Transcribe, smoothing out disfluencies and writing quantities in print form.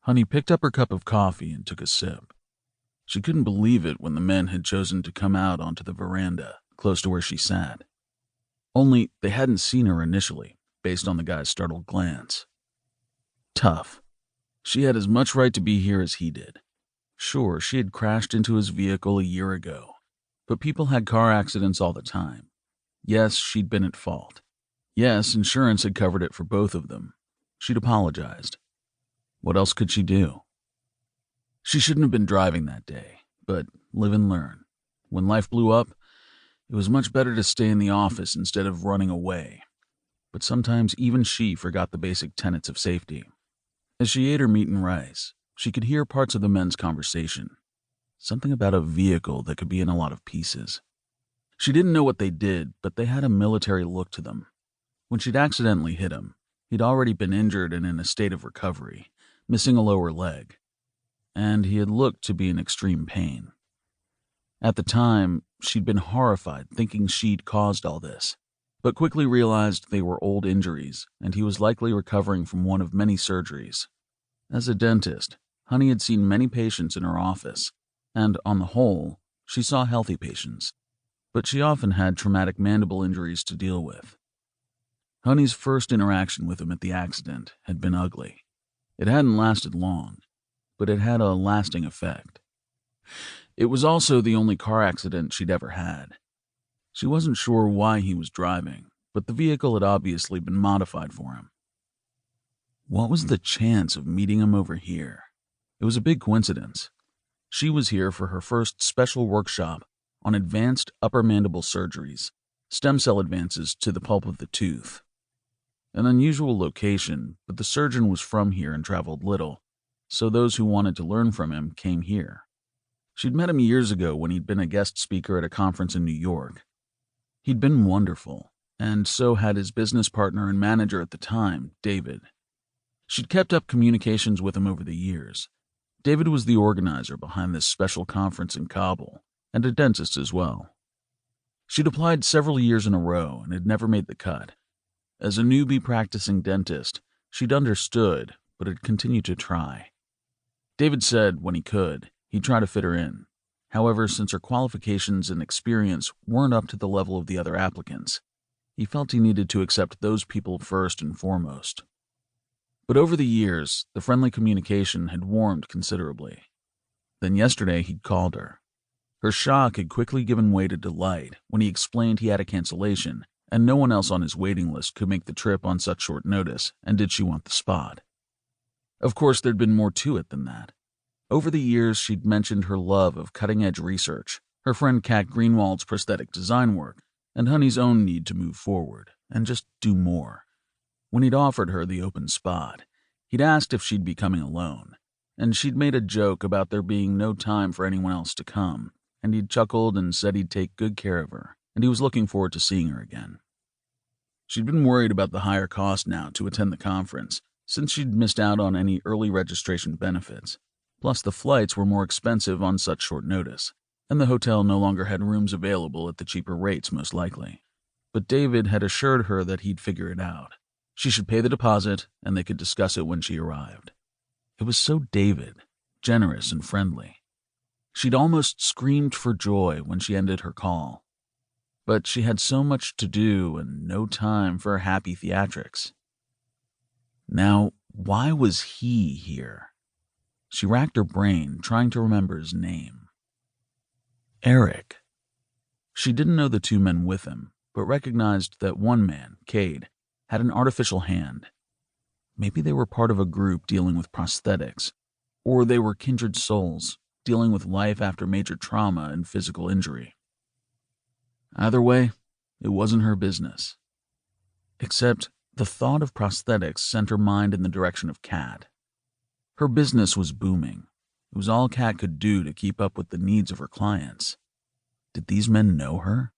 Honey picked up her cup of coffee and took a sip. She couldn't believe it when the men had chosen to come out onto the veranda, close to where she sat. Only they hadn't seen her initially, based on the guy's startled glance. Tough. She had as much right to be here as he did. Sure, she had crashed into his vehicle a year ago, but people had car accidents all the time. Yes, she'd been at fault. Yes, insurance had covered it for both of them. She'd apologized. What else could she do? She shouldn't have been driving that day, but live and learn. When life blew up, it was much better to stay in the office instead of running away. But sometimes even she forgot the basic tenets of safety. As she ate her meat and rice, she could hear parts of the men's conversation. Something about a vehicle that could be in a lot of pieces. She didn't know what they did, but they had a military look to them. When she'd accidentally hit him, he'd already been injured and in a state of recovery, missing a lower leg. And he had looked to be in extreme pain. At the time, she'd been horrified, thinking she'd caused all this, but quickly realized they were old injuries, and he was likely recovering from one of many surgeries. As a dentist, Honey had seen many patients in her office, and on the whole, she saw healthy patients, but she often had traumatic mandible injuries to deal with. Honey's first interaction with him at the accident had been ugly. It hadn't lasted long, but it had a lasting effect. It was also the only car accident she'd ever had. She wasn't sure why he was driving, but the vehicle had obviously been modified for him. What was the chance of meeting him over here? It was a big coincidence. She was here for her first special workshop on advanced upper mandible surgeries, stem cell advances to the pulp of the tooth. An unusual location, but the surgeon was from here and traveled little, so those who wanted to learn from him came here. She'd met him years ago when he'd been a guest speaker at a conference in New York. He'd been wonderful, and so had his business partner and manager at the time, David. She'd kept up communications with him over the years. David was the organizer behind this special conference in Kabul, and a dentist as well. She'd applied several years in a row and had never made the cut. As a newbie practicing dentist, she'd understood, but had continued to try. David said, when he could, he'd try to fit her in. However, since her qualifications and experience weren't up to the level of the other applicants, he felt he needed to accept those people first and foremost. But over the years, the friendly communication had warmed considerably. Then yesterday he'd called her. Her shock had quickly given way to delight when he explained he had a cancellation, and no one else on his waiting list could make the trip on such short notice, and did she want the spot? Of course, there'd been more to it than that. Over the years, she'd mentioned her love of cutting-edge research, her friend Kat Greenwald's prosthetic design work, and Honey's own need to move forward, and just do more. When he'd offered her the open spot, he'd asked if she'd be coming alone, and she'd made a joke about there being no time for anyone else to come, and he'd chuckled and said he'd take good care of her, and he was looking forward to seeing her again. She'd been worried about the higher cost now to attend the conference, since she'd missed out on any early registration benefits. Plus, the flights were more expensive on such short notice, and the hotel no longer had rooms available at the cheaper rates most likely. But David had assured her that he'd figure it out. She should pay the deposit, and they could discuss it when she arrived. It was so David, generous and friendly. She'd almost screamed for joy when she ended her call. But she had so much to do and no time for happy theatrics. Now, why was he here? She racked her brain, trying to remember his name. Erick. She didn't know the two men with him, but recognized that one man, Cade, had an artificial hand. Maybe they were part of a group dealing with prosthetics, or they were kindred souls, dealing with life after major trauma and physical injury. Either way, it wasn't her business. Except the thought of prosthetics sent her mind in the direction of Kat. Her business was booming. It was all Kat could do to keep up with the needs of her clients. Did these men know her?